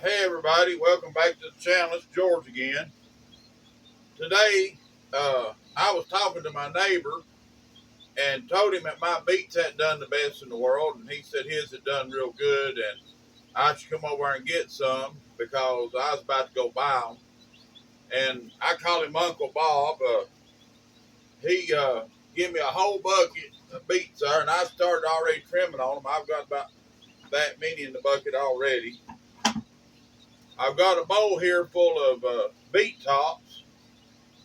Hey everybody, welcome back to the channel. It's George again. Today, I was talking to my neighbor and told him that my beets hadn't done the best in the world, and he said his had done real good, and I should come over and get some because I was about to go buy them. And I call him Uncle Bob. He gave me a whole bucket of beets there, and I started already trimming on them. I've got about that many in the bucket already. I've got a bowl here full of beet tops.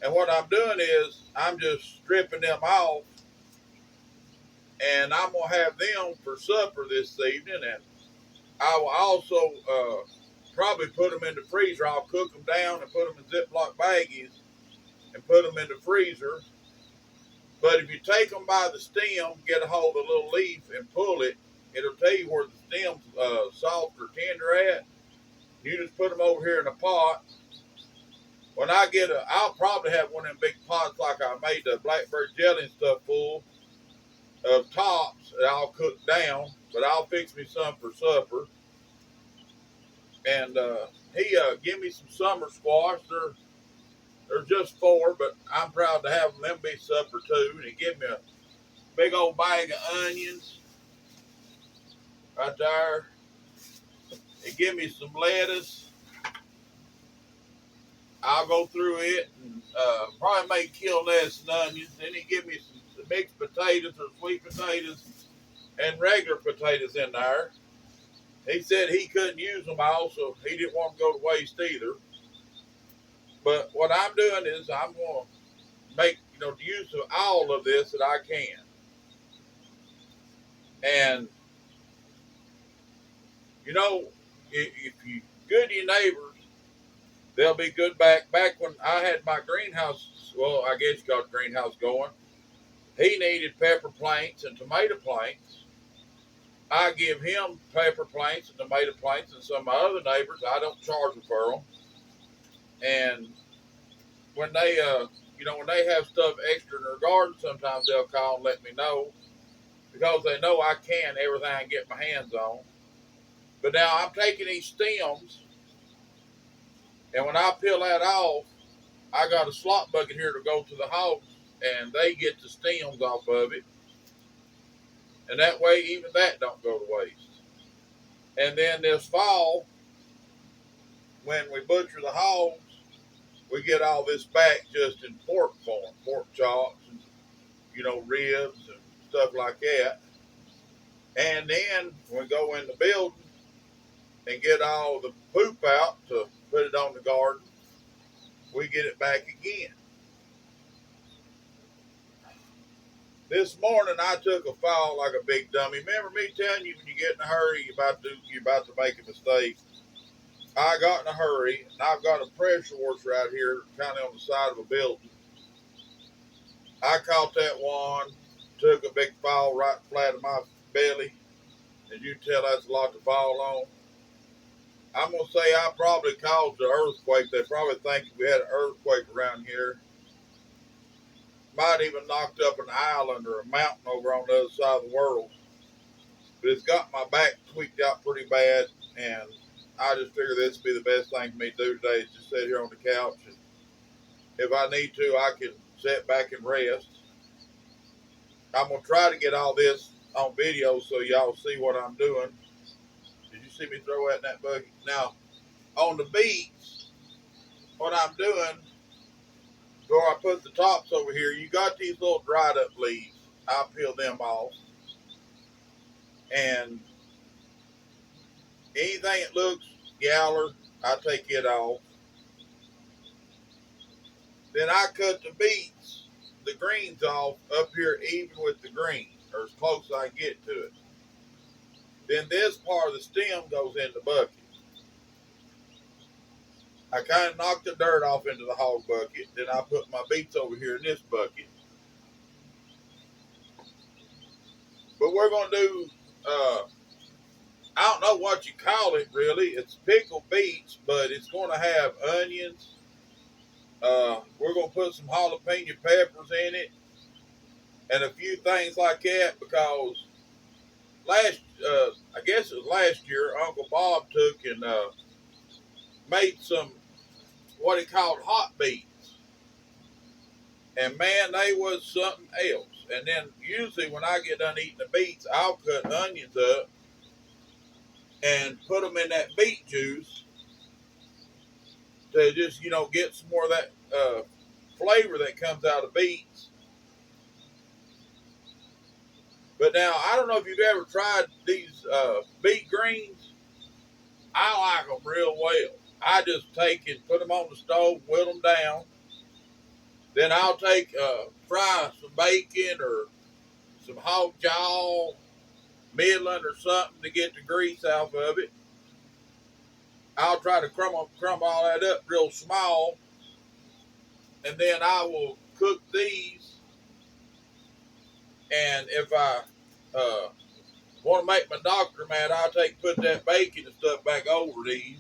And what I'm doing is I'm just stripping them off, and I'm gonna have them for supper this evening. And I will also probably put them in the freezer. I'll cook them down and put them in Ziploc baggies and put them in the freezer. But if you take them by the stem, get a hold of a little leaf and pull it, it'll tell you where the stem's soft or tender at. You just put them over here in a pot. When I get I'll probably have one of them big pots like I made the blackberry jelly and stuff full of tops that I'll cook down, but I'll fix me some for supper. And he give me some summer squash. They're just four, but I'm proud to have them be supper too. And he give me a big old bag of onions right there. He give me some lettuce. I'll go through it and probably make kill less than onions. Then he give me some mixed potatoes or sweet potatoes and regular potatoes in there. He said he couldn't use them all, so he didn't want to go to waste either. But what I'm doing is I'm going to make use of all of this that I can. And you know, if you good to your neighbors, they'll be good back. Back when I had my greenhouse, well, I guess you got the greenhouse going. He needed pepper plants and tomato plants. I give him pepper plants and tomato plants, and some of my other neighbors, I don't charge them for them. And when when they have stuff extra in their garden, sometimes they'll call and let me know because they know I can everything I can get my hands on. But now I'm taking these stems, and when I peel that off, I got a slop bucket here to go to the hogs, and they get the stems off of it, and that way even that don't go to waste. And then this fall, when we butcher the hogs, we get all this back just in pork form, pork chops, and ribs and stuff like that. And then we go in the building and get all the poop out to put it on the garden. We get it back again. This morning I took a fall like a big dummy. Remember me telling you when you get in a hurry, you're about to make a mistake. I got in a hurry, and I've got a pressure washer out here, kind of on the side of a building. I caught that one, took a big fall right flat in my belly, and you can tell that's a lot to fall on. I'm gonna say I probably caused the earthquake. They probably think we had an earthquake around here. Might even knocked up an island or a mountain over on the other side of the world. But it's got my back tweaked out pretty bad, and I just figured this would be the best thing for me to do today is just sit here on the couch, and if I need to, I can sit back and rest. I'm gonna try to get all this on video so y'all see what I'm doing. Did you see me throw that in that bucket? Now, on the beets, what I'm doing, before I put the tops over here, you got these little dried up leaves. I peel them off. And anything that looks yaller, I take it off. Then I cut the beets, the greens off up here even with the green, or as close as I can get to it. Then this part of the stem goes in the bucket. I kind of knocked the dirt off into the hog bucket. Then I put my beets over here in this bucket. But we're going to do, I don't know what you call it really. It's pickled beets, but it's going to have onions. We're going to put some jalapeno peppers in it and a few things like that because I guess it was last year, Uncle Bob took and made some what he called hot beets. And man, they was something else. And then usually when I get done eating the beets, I'll cut onions up and put them in that beet juice to just, get some more of that flavor that comes out of beets. But now, I don't know if you've ever tried these beet greens. I like them real well. I just take and put them on the stove, whittle them down. Then I'll fry some bacon or some hog jaw, Midland or something to get the grease out of it. I'll try to crumble all that up real small, and then I will cook these. And if I want to make my doctor mad, I'll put that bacon and stuff back over these.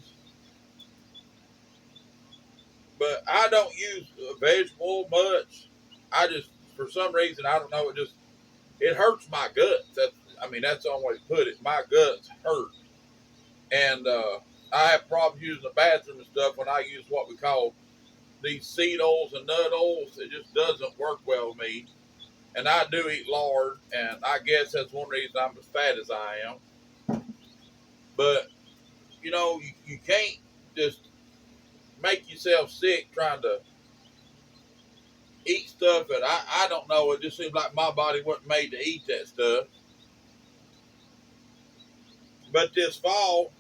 But I don't use vegetable much. I just, for some reason, I don't know, it hurts my guts. That's the only way to put it. My guts hurt. And I have problems using the bathroom and stuff when I use what we call these seed oils and nut oils. It just doesn't work well with me. And I do eat lard, and I guess that's one reason I'm as fat as I am. But, you can't just make yourself sick trying to eat stuff that I don't know. It just seems like my body wasn't made to eat that stuff. But this fall,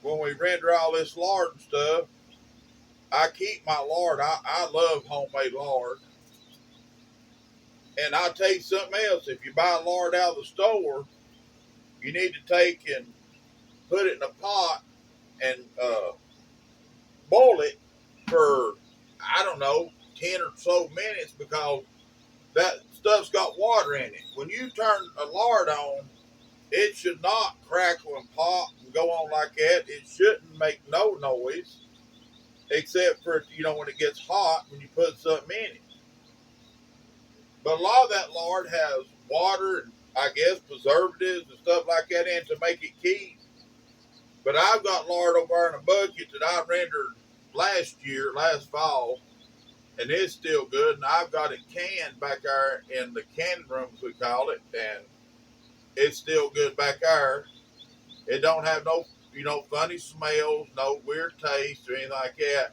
when we render all this lard and stuff, I keep my lard. I love homemade lard. And I'll tell you something else. If you buy lard out of the store, you need to take and put it in a pot and boil it for, I don't know, 10 or so minutes, because that stuff's got water in it. When you turn a lard on, it should not crackle and pop and go on like that. It shouldn't make no noise, except for, when it gets hot, when you put something in it. But a lot of that lard has water and, I guess, preservatives and stuff like that in to make it keep. But I've got lard over there in a bucket that I rendered last fall, and it's still good. And I've got it canned back there in the canning room, as we call it, and it's still good back there. It don't have no, funny smells, no weird taste or anything like that.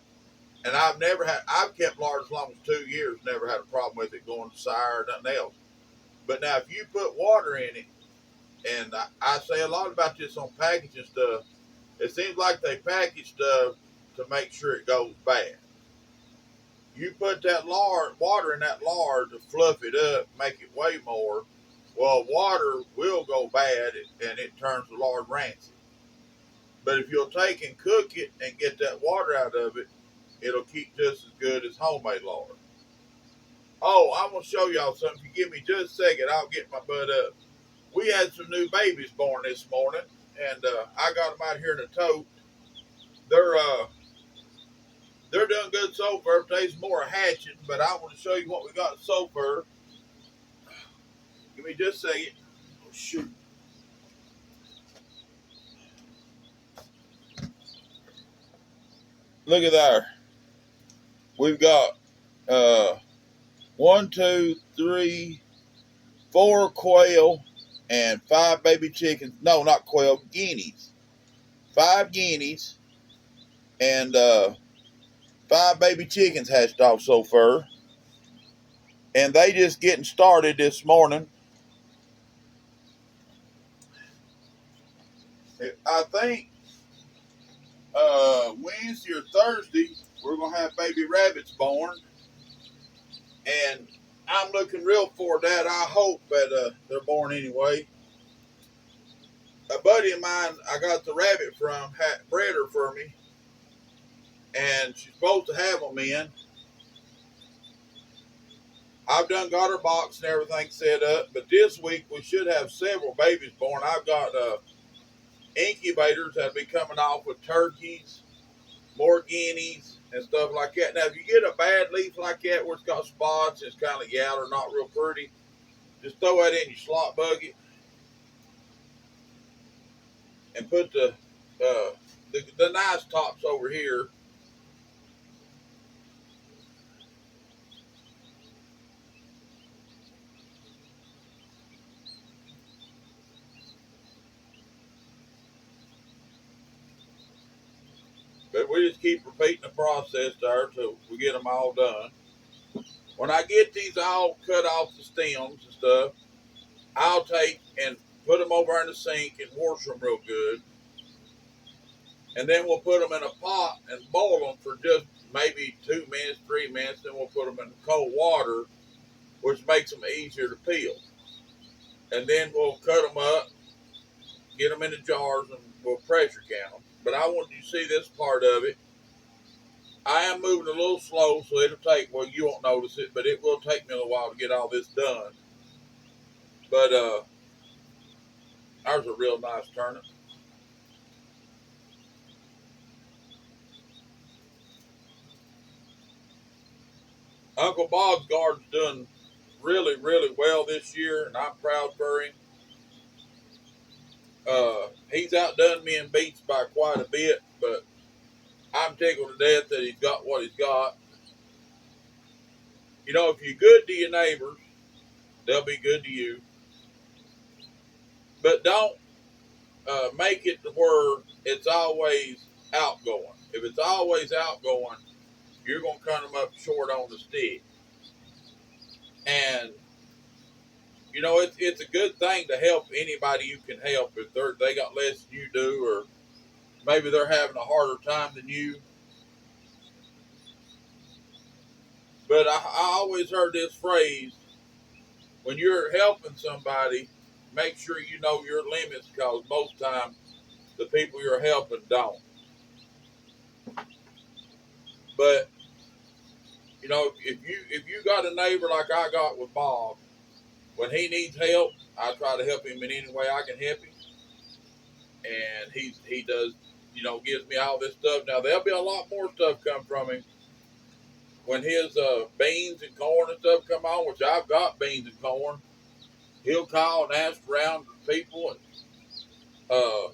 And I've kept lard as long as 2 years, never had a problem with it going sour or nothing else. But now, if you put water in it, and I say a lot about this on packaging stuff, it seems like they package stuff to make sure it goes bad. You put that water in that lard to fluff it up, make it way more. Well, water will go bad, and it turns the lard rancid. But if you'll take and cook it and get that water out of it, it'll keep just as good as homemade lard. Oh, I'm going to show y'all something. If you give me just a second, I'll get my butt up. We had some new babies born this morning, and I got them out here in the tote. They're doing good so far. Today's more hatching, but I want to show you what we got so far. Give me just a second. Oh, shoot. Look at there. We've got 1, 2, 3, 4 quail and 5 baby chickens. No, not quail, guineas. 5 guineas and 5 baby chickens hatched off so far. And they just getting started this morning. I think Wednesday or Thursday we're going to have baby rabbits born. And I'm looking real forward to that. I hope that they're born anyway. A buddy of mine I got the rabbit from bred her for me. And she's supposed to have them in. I've done got her box and everything set up. But this week we should have several babies born. I've got incubators that'll be coming off with turkeys, more guineas, and stuff like that. Now, if you get a bad leaf like that where it's got spots, it's kind of yellow, not real pretty, just throw that in your slot bucket and put the the nice tops over here. But we just keep repeating the process there till we get them all done. When I get these all cut off the stems and stuff, I'll take and put them over in the sink and wash them real good. And then we'll put them in a pot and boil them for just maybe 2 minutes, 3 minutes. Then we'll put them in cold water, which makes them easier to peel. And then we'll cut them up, get them in the jars, and we'll pressure can them. But I want you to see this part of it. I am moving a little slow, so it'll take, well, you won't notice it, but it will take me a little while to get all this done. But ours a real nice turnip. Uncle Bob's garden's doing really, really well this year, and I'm proud for him. He's outdone me in beets by quite a bit, but I'm tickled to death that he's got what he's got. You know, if you're good to your neighbors, they'll be good to you. But don't make it to where it's always outgoing. If it's always outgoing, you're going to come up short on the stick. And, you know, it's a good thing to help anybody you can help if they got less than you do, or maybe they're having a harder time than you. But I always heard this phrase, when you're helping somebody, make sure you know your limits, because most times the people you're helping don't. But you know, if you got a neighbor like I got with Bob, when he needs help, I try to help him in any way I can help him, and he does, you know, gives me all this stuff. Now there'll be a lot more stuff come from him when his beans and corn and stuff come on, which I've got beans and corn. He'll call and ask around people, and uh,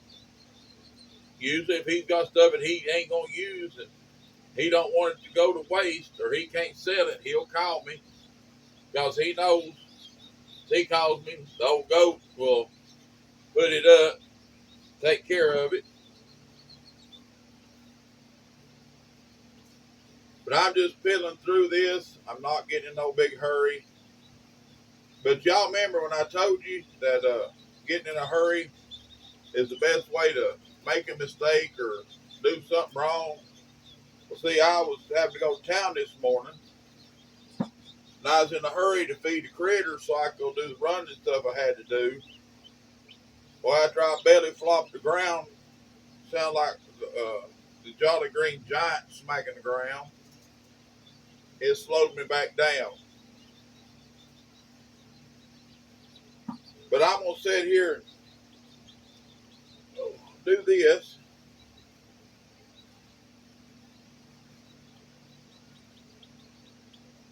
usually if he's got stuff that he ain't gonna use and he don't want it to go to waste or he can't sell it, he'll call me because he knows. He calls me. The old goat will put it up, take care of it. But I'm just peeling through this. I'm not getting in no big hurry. But y'all remember when I told you that getting in a hurry is the best way to make a mistake or do something wrong? Well, see, I was having to go to town this morning, and I was in a hurry to feed the critters so I could go do the running stuff I had to do. Well, after I belly flopped the ground, sound like the Jolly Green Giant smacking the ground. It slowed me back down. But I'm gonna sit here and do this,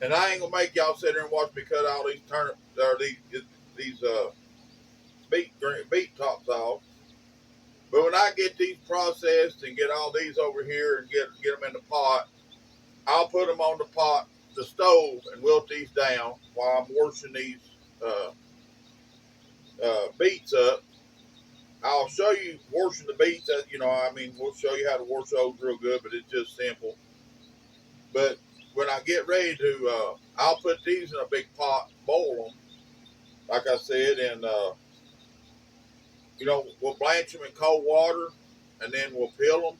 and I ain't gonna make y'all sit there and watch me cut all these turnips or these beet tops off. But when I get these processed and get all these over here and get them in the pot, I'll put them on the stove, and wilt these down while I'm washing these uh, beets up. I'll show you washing the beets. You know, I mean, we'll show you how to wash those real good, but it's just simple. But when I get ready to, I'll put these in a big pot, boil them, like I said, and you know, we'll blanch them in cold water, and then we'll peel them.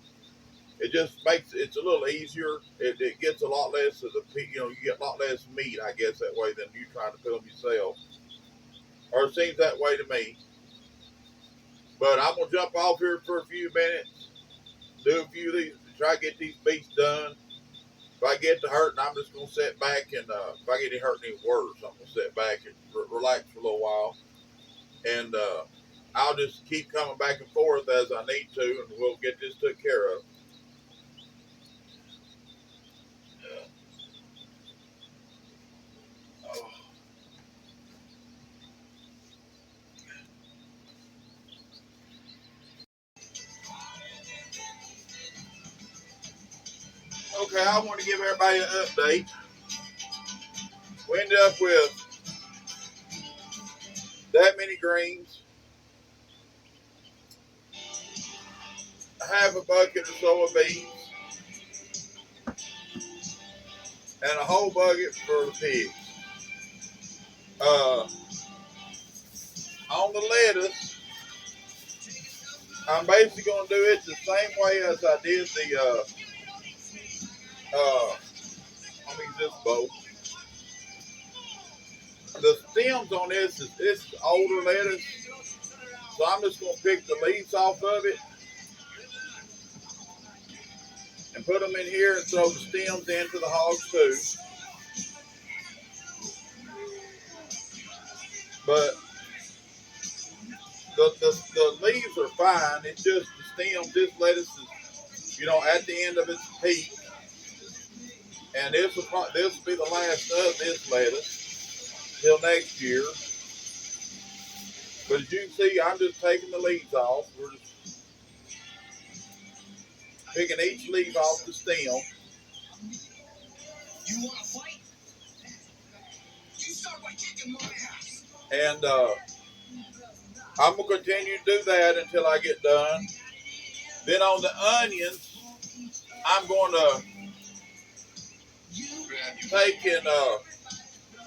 It just makes it's a little easier. It gets a lot less of the, you know, you get a lot less meat, I guess, that way than you trying to peel them yourself. Or it seems that way to me. But I'm gonna jump off here for a few minutes, do a few of these, try to get these beets done. If I get to hurting, I'm just gonna sit back and if I get any hurting any worse, I'm gonna sit back and relax for a little while, and I'll just keep coming back and forth as I need to, and we'll get this took care of. Oh, Okay, I want to give everybody an update. We ended up with that many greens, half a bucket or so of beets, and a whole bucket for the pigs. On the lettuce, I'm basically going to do it the same way as I did the, let me use this bowl. The stems on this is older lettuce, so I'm just going to pick the leaves off of it and put them in here and throw the stems into the hogs too. But the leaves are fine. It's just the stems. This lettuce is, at the end of its peak, and this will be the last of this lettuce till next year. But as you can see, I'm just taking the leaves off. We're just picking each leaf off the stem. You want to fight? You start by kicking my ass. And I'm going to continue to do that until I get done. Then on the onions, I'm going to take and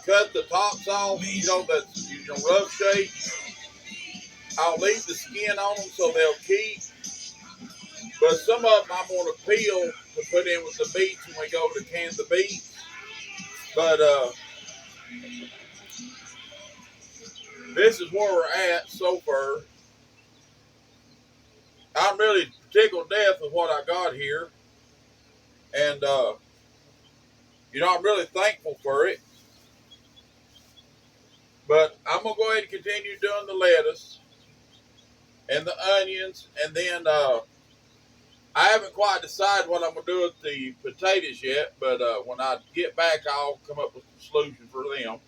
cut the tops off, that's rough shape. I'll leave the skin on them so they'll keep. But some of them I'm going to peel to put in with the beets when we go to can the beets. But this is where we're at so far. I'm really tickled death with what I got here. And, I'm really thankful for it. But I'm going to go ahead and continue doing the lettuce and the onions. And then I haven't quite decided what I'm going to do with the potatoes yet. But when I get back, I'll come up with a solution for them.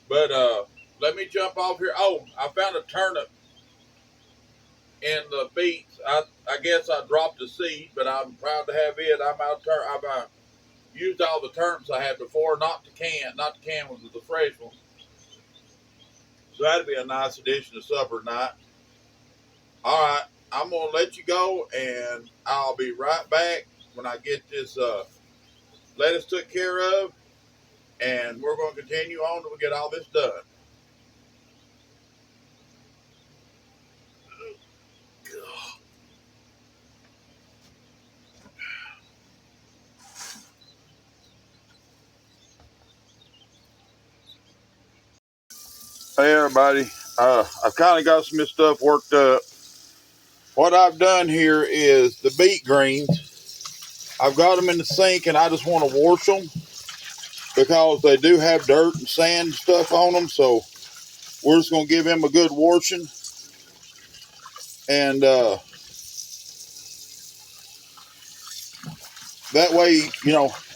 But let me jump off here. Oh, I found a turnip in the beets. I guess I dropped a seed, but I'm proud to have it. I've used all the turnips I had before, not the can ones, the fresh ones. So that'd be a nice addition to supper tonight. All right, I'm gonna let you go, and I'll be right back when I get this lettuce took care of, and we're gonna continue on till we get all this done. Hey everybody, I've kind of got some of this stuff worked up. What I've done here is the beet greens. I've got them in the sink, and I just want to wash them because they do have dirt and sand and stuff on them. So we're just going to give them a good washing, and that way,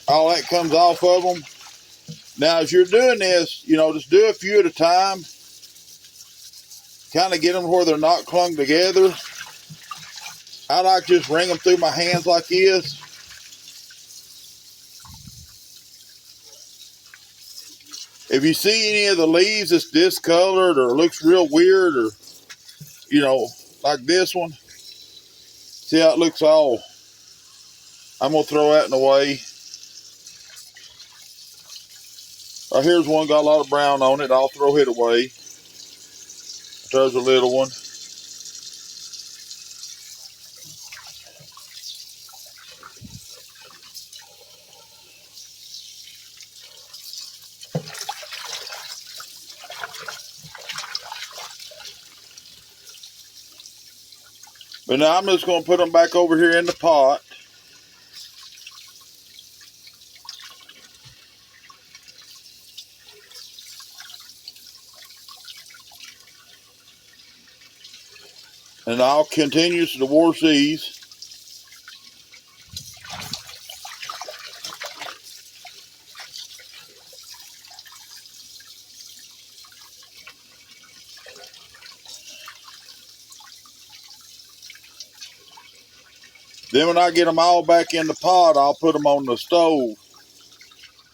all that comes off of them. Now, as you're doing this, just do a few at a time. Kind of get them where they're not clung together. I like to just wring them through my hands like this. If you see any of the leaves that's discolored or looks real weird, or, like this one, see how it looks all. I'm going to throw that in the way. Here's one got a lot of brown on it. I'll throw it away. There's a little one. But now I'm just going to put them back over here in the pot. And I'll continue to wash these. Then when I get them all back in the pot, I'll put them on the stove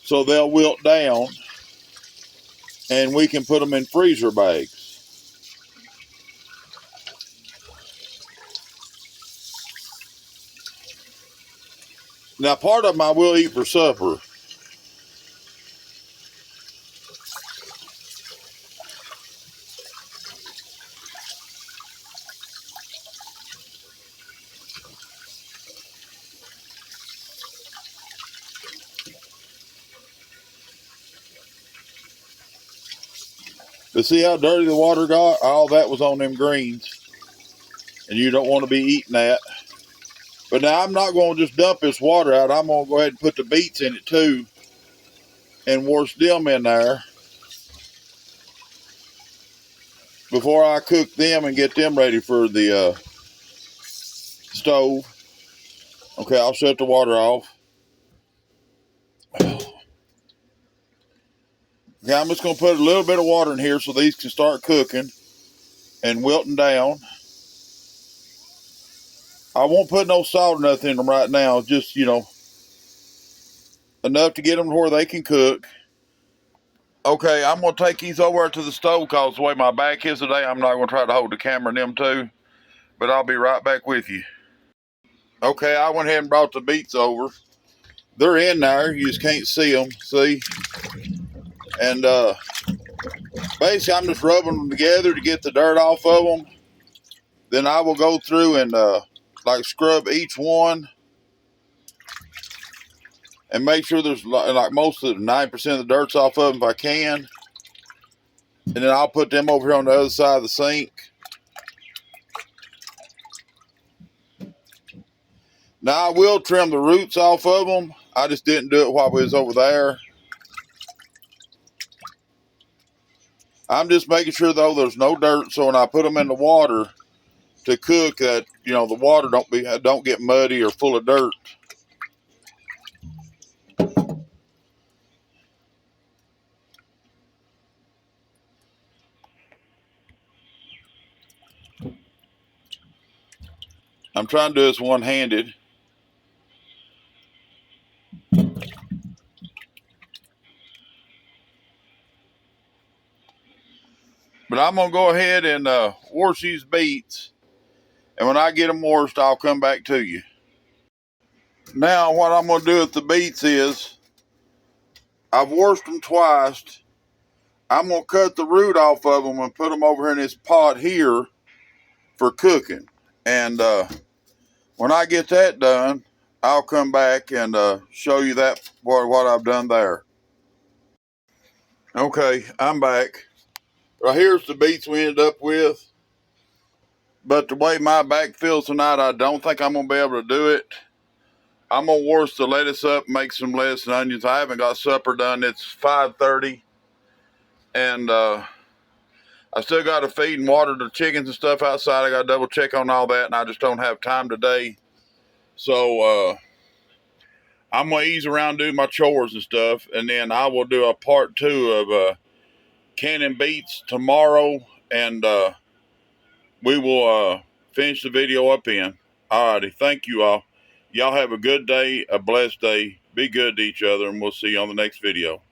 so they'll wilt down, and we can put them in freezer bags. Now, part of them I will eat for supper. But see how dirty the water got? All that was on them greens. And you don't want to be eating that. But now I'm not going to just dump this water out. I'm going to go ahead and put the beets in it too and wash them in there before I cook them and get them ready for the stove. Okay, I'll shut the water off. Okay, I'm just going to put a little bit of water in here so these can start cooking and wilting down. I won't put no salt or nothing in them right now. Just, enough to get them to where they can cook. Okay, I'm going to take these over to the stove because the way my back is today, I'm not going to try to hold the camera in them too. But I'll be right back with you. Okay, I went ahead and brought the beets over. They're in there. You just can't see them. See? And basically, I'm just rubbing them together to get the dirt off of them. Then I will go through and like scrub each one and make sure there's like most of the 90% of the dirt's off of them if I can. And then I'll put them over here on the other side of the sink. Now I will trim the roots off of them. I just didn't do it while we was over there. I'm just making sure though there's no dirt, so when I put them in the water to cook, that the water don't get muddy or full of dirt. I'm trying to do this one-handed. But I'm going to go ahead and wash these beets. And when I get them washed, I'll come back to you. Now, what I'm going to do with the beets is, I've washed them twice. I'm going to cut the root off of them and put them over in this pot here for cooking. And when I get that done, I'll come back and show you that what I've done there. Okay, I'm back. Right here's the beets we ended up with. But the way my back feels tonight, I don't think I'm going to be able to do it. I'm going to wash the lettuce up, make some lettuce and onions. I haven't got supper done. It's 5:30. And I still got to feed and water the chickens and stuff outside. I got to double check on all that, and I just don't have time today. So I'm going to ease around, do my chores and stuff, and then I will do a part 2 of canning beets tomorrow, and we will finish the video up in. Alrighty, thank you all. Y'all have a good day, a blessed day. Be good to each other, and we'll see you on the next video.